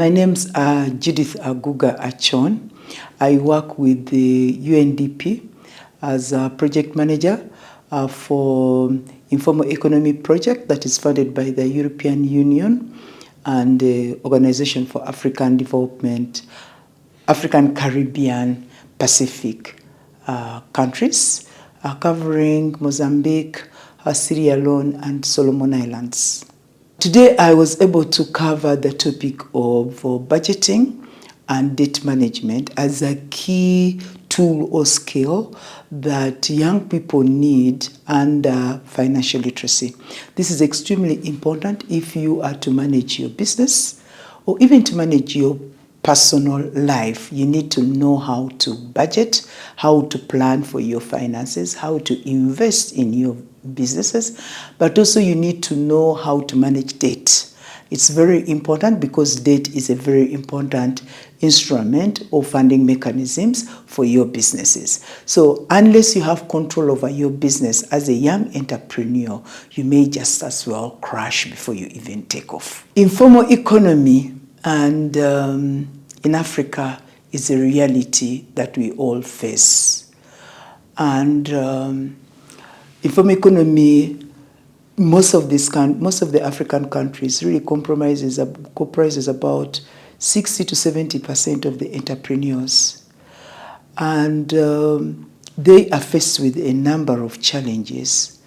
My name's Judith Aguga Achon. I work with the UNDP as a project manager for Informal Economy Project that is funded by the European Union and the Organization for African Development, African, Caribbean, Pacific countries, covering Mozambique, Sierra Leone, and Solomon Islands. Today, I was able to cover the topic of budgeting and debt management as a key tool or skill that young people need under financial literacy. This is extremely important if you are to manage your business or even to manage your personal life. You need to know how to budget, how to plan for your finances, how to invest in your businesses, but also you need to know how to manage debt. It's very important because debt is a very important instrument or funding mechanisms for your businesses. So unless you have control over your business as a young entrepreneur, you may just as well crash before you even take off. Informal economy and in Africa is a reality that we all face. And informal economy, most of the African countries really comprises about 60 to 70% of the entrepreneurs. And they are faced with a number of challenges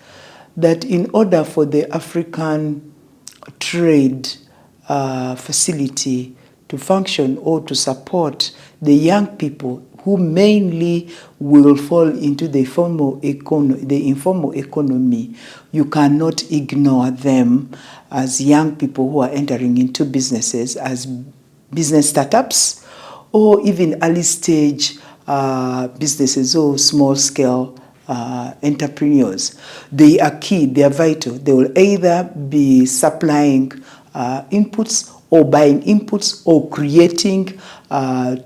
that in order for the African trade facility to function or to support the young people who mainly will fall into the informal economy, you cannot ignore them as young people who are entering into businesses as business startups or even early stage businesses or small scale entrepreneurs. They are key, they are vital. They will either be supplying inputs or buying inputs or creating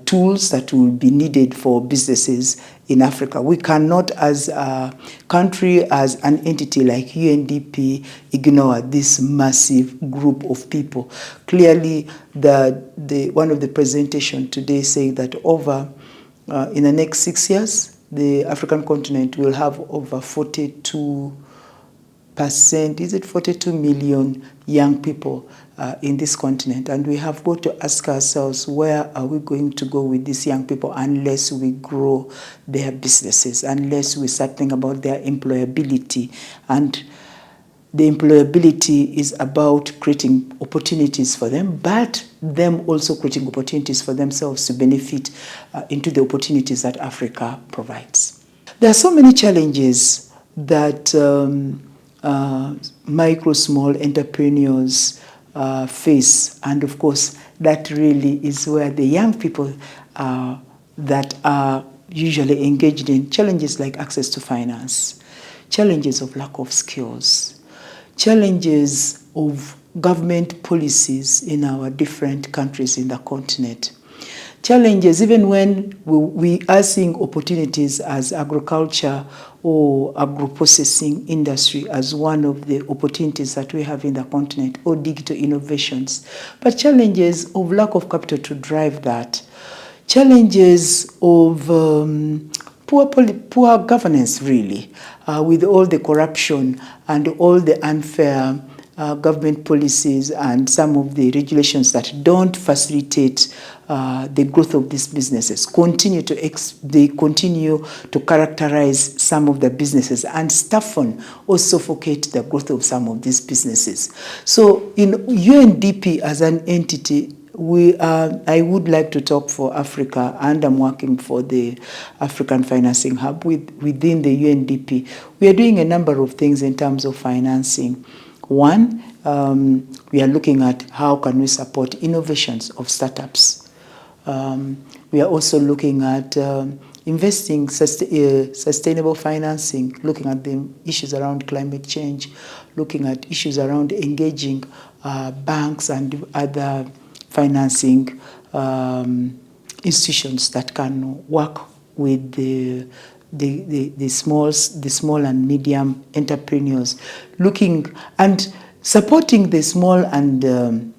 tools that will be needed for businesses in Africa. We cannot, as a country, as an entity like UNDP, ignore this massive group of people. Clearly, one of the presentations today say that in the next 6 years, the African continent will have over 42 million young people in this continent. And we have got to ask ourselves, where are we going to go with these young people unless we grow their businesses, unless we start thinking about their employability? And the employability is about creating opportunities for them, but them also creating opportunities for themselves to benefit into the opportunities that Africa provides. There are so many challenges that micro, small entrepreneurs face. And of course, that really is where the young people that are usually engaged in challenges like access to finance, challenges of lack of skills, challenges of government policies in our different countries in the continent, challenges even when we are seeing opportunities as agriculture or agro-processing industry as one of the opportunities that we have in the continent, or digital innovations, but challenges of lack of capital to drive that, challenges of poor governance, really, with all the corruption and all the unfair government policies and some of the regulations that don't facilitate the growth of these businesses they continue to characterize some of the businesses and stiffen or suffocate the growth of some of these businesses. So in UNDP as an entity, I would like to talk for Africa, and I'm working for the African Financing Hub within the UNDP. We are doing a number of things in terms of financing. One, we are looking at how can we support innovations of startups. We are also looking at investing sustainable financing, looking at the issues around climate change, looking at issues around engaging banks and other financing institutions that can work with the small and medium entrepreneurs, looking and supporting the small and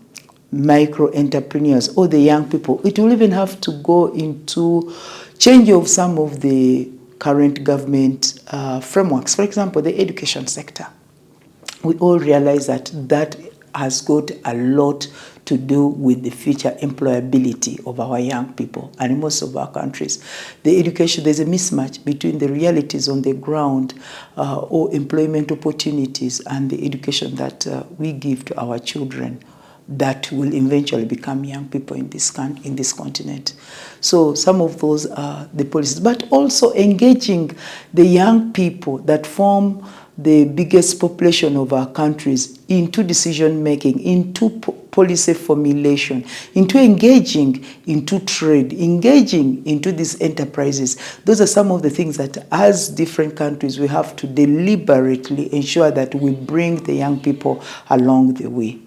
micro entrepreneurs or the young people. It will even have to go into change of some of the current government frameworks. For example, the education sector. We all realize that that has got a lot to do with the future employability of our young people. And in most of our countries, the education, there's a mismatch between the realities on the ground or employment opportunities and the education that we give to our children that will eventually become young people in this continent. So some of those are the policies, but also engaging the young people that form the biggest population of our countries into decision making, into policy formulation, into engaging into trade, engaging into these enterprises. Those are some of the things that as different countries we have to deliberately ensure that we bring the young people along the way.